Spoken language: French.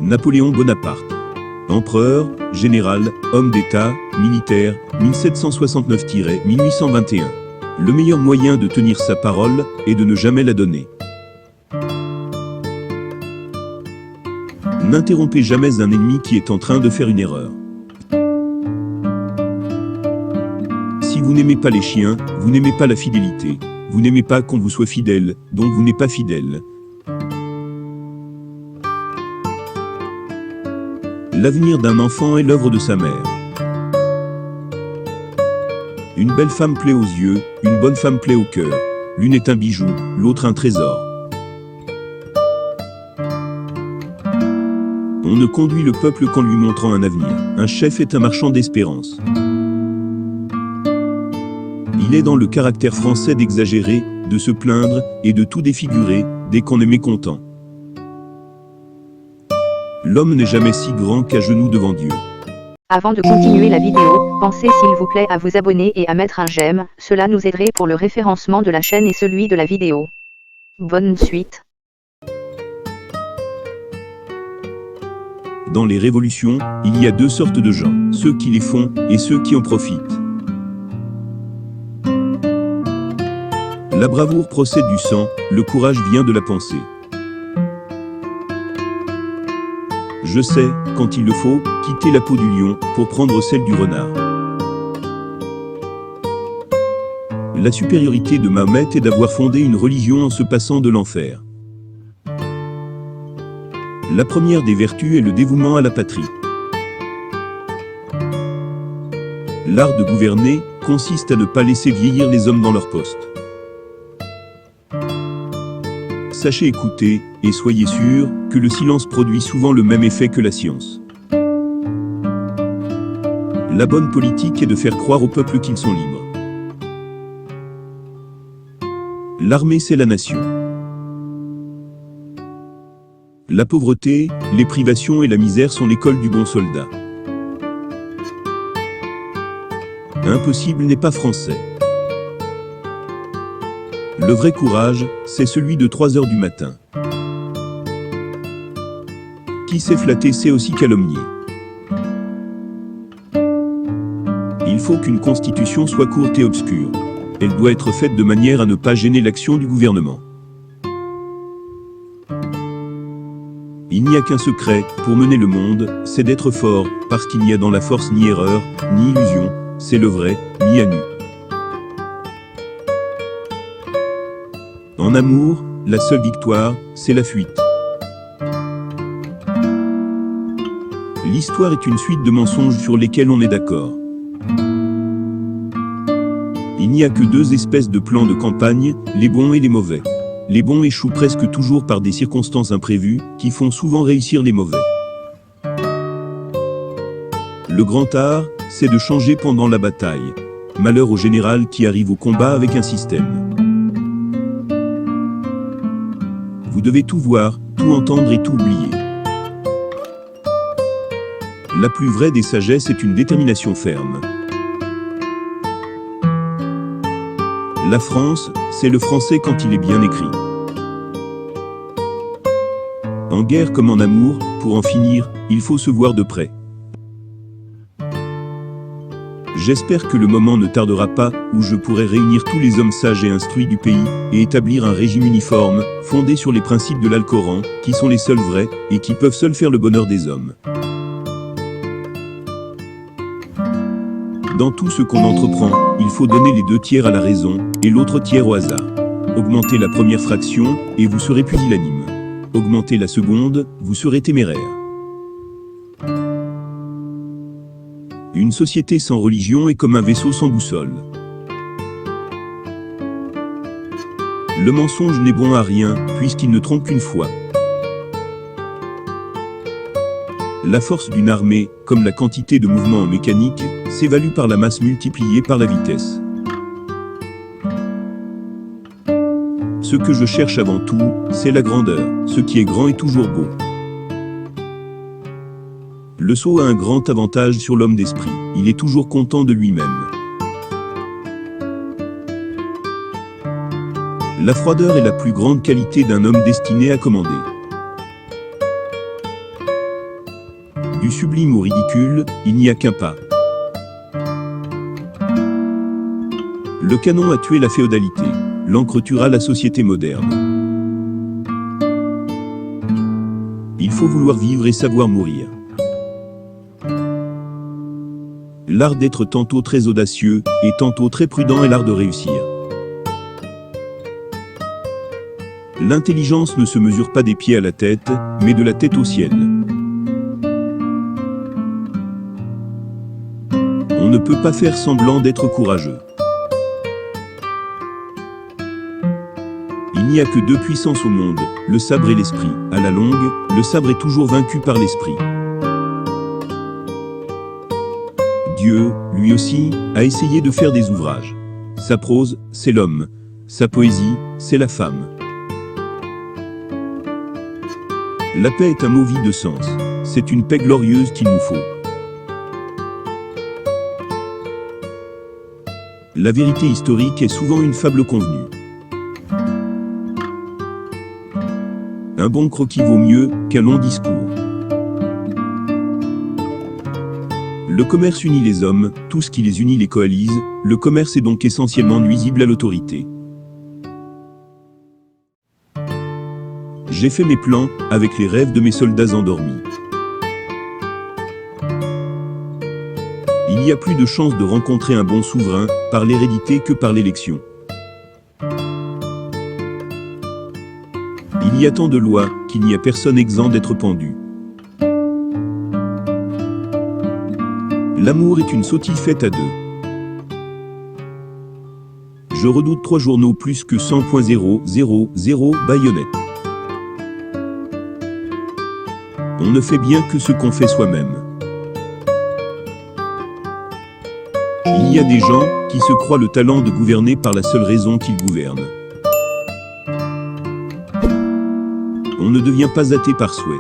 Napoléon Bonaparte. Empereur, général, homme d'État, militaire, 1769-1821. Le meilleur moyen de tenir sa parole est de ne jamais la donner. N'interrompez jamais un ennemi qui est en train de faire une erreur. Si vous n'aimez pas les chiens, vous n'aimez pas la fidélité. Vous n'aimez pas qu'on vous soit fidèle, donc vous n'êtes pas fidèle. L'avenir d'un enfant est l'œuvre de sa mère. Une belle femme plaît aux yeux, une bonne femme plaît au cœur. L'une est un bijou, l'autre un trésor. On ne conduit le peuple qu'en lui montrant un avenir. Un chef est un marchand d'espérance. Il est dans le caractère français d'exagérer, de se plaindre et de tout défigurer dès qu'on est mécontent. L'homme n'est jamais si grand qu'à genoux devant Dieu. Avant de continuer la vidéo, pensez s'il vous plaît à vous abonner et à mettre un j'aime, cela nous aiderait pour le référencement de la chaîne et celui de la vidéo. Bonne suite. Dans les révolutions, il y a deux sortes de gens, ceux qui les font et ceux qui en profitent. La bravoure procède du sang, le courage vient de la pensée. Je sais, quand il le faut, quitter la peau du lion pour prendre celle du renard. La supériorité de Mahomet est d'avoir fondé une religion en se passant de l'enfer. La première des vertus est le dévouement à la patrie. L'art de gouverner consiste à ne pas laisser vieillir les hommes dans leur poste. Sachez écouter, et soyez sûr que le silence produit souvent le même effet que la science. La bonne politique est de faire croire au peuple qu'ils sont libres. L'armée, c'est la nation. La pauvreté, les privations et la misère sont l'école du bon soldat. Impossible n'est pas français. Le vrai courage, c'est celui de 3 heures du matin. Qui sait flatter sait aussi calomnier. Il faut qu'une constitution soit courte et obscure. Elle doit être faite de manière à ne pas gêner l'action du gouvernement. Il n'y a qu'un secret pour mener le monde, c'est d'être fort, parce qu'il n'y a dans la force ni erreur, ni illusion, c'est le vrai, mis à nu. En amour, la seule victoire, c'est la fuite. L'histoire est une suite de mensonges sur lesquels on est d'accord. Il n'y a que 2 espèces de plans de campagne, les bons et les mauvais. Les bons échouent presque toujours par des circonstances imprévues, qui font souvent réussir les mauvais. Le grand art, c'est de changer pendant la bataille. Malheur au général qui arrive au combat avec un système. Vous devez tout voir, tout entendre et tout oublier. La plus vraie des sagesses est une détermination ferme. La France, c'est le français quand il est bien écrit. En guerre comme en amour, pour en finir, il faut se voir de près. J'espère que le moment ne tardera pas où je pourrai réunir tous les hommes sages et instruits du pays et établir un régime uniforme, fondé sur les principes de l'Alcoran, qui sont les seuls vrais et qui peuvent seuls faire le bonheur des hommes. Dans tout ce qu'on entreprend, il faut donner les 2 tiers à la raison et l'autre tiers au hasard. Augmentez la première fraction et vous serez pusillanime. Augmentez la seconde, vous serez téméraire. Une société sans religion est comme un vaisseau sans boussole. Le mensonge n'est bon à rien, puisqu'il ne trompe qu'une fois. La force d'une armée, comme la quantité de mouvements en mécanique, s'évalue par la masse multipliée par la vitesse. Ce que je cherche avant tout, c'est la grandeur. Ce qui est grand est toujours beau. Le sot a un grand avantage sur l'homme d'esprit. Il est toujours content de lui-même. La froideur est la plus grande qualité d'un homme destiné à commander. Du sublime au ridicule, il n'y a qu'un pas. Le canon a tué la féodalité. L'encre tuera la société moderne. Il faut vouloir vivre et savoir mourir. L'art d'être tantôt très audacieux et tantôt très prudent est l'art de réussir. L'intelligence ne se mesure pas des pieds à la tête, mais de la tête au ciel. On ne peut pas faire semblant d'être courageux. Il n'y a que deux puissances au monde, le sabre et l'esprit. À la longue, le sabre est toujours vaincu par l'esprit. Dieu, lui aussi, a essayé de faire des ouvrages. Sa prose, c'est l'homme. Sa poésie, c'est la femme. La paix est un mot vide de sens. C'est une paix glorieuse qu'il nous faut. La vérité historique est souvent une fable convenue. Un bon croquis vaut mieux qu'un long discours. Le commerce unit les hommes, tout ce qui les unit les coalise, le commerce est donc essentiellement nuisible à l'autorité. J'ai fait mes plans, avec les rêves de mes soldats endormis. Il y a plus de chances de rencontrer un bon souverain, par l'hérédité que par l'élection. Il y a tant de lois, qu'il n'y a personne exempt d'être pendu. L'amour est une sottise faite à deux. Je redoute 3 journaux plus que 100.000 baïonnettes. On ne fait bien que ce qu'on fait soi-même. Il y a des gens qui se croient le talent de gouverner par la seule raison qu'ils gouvernent. On ne devient pas athée par souhait.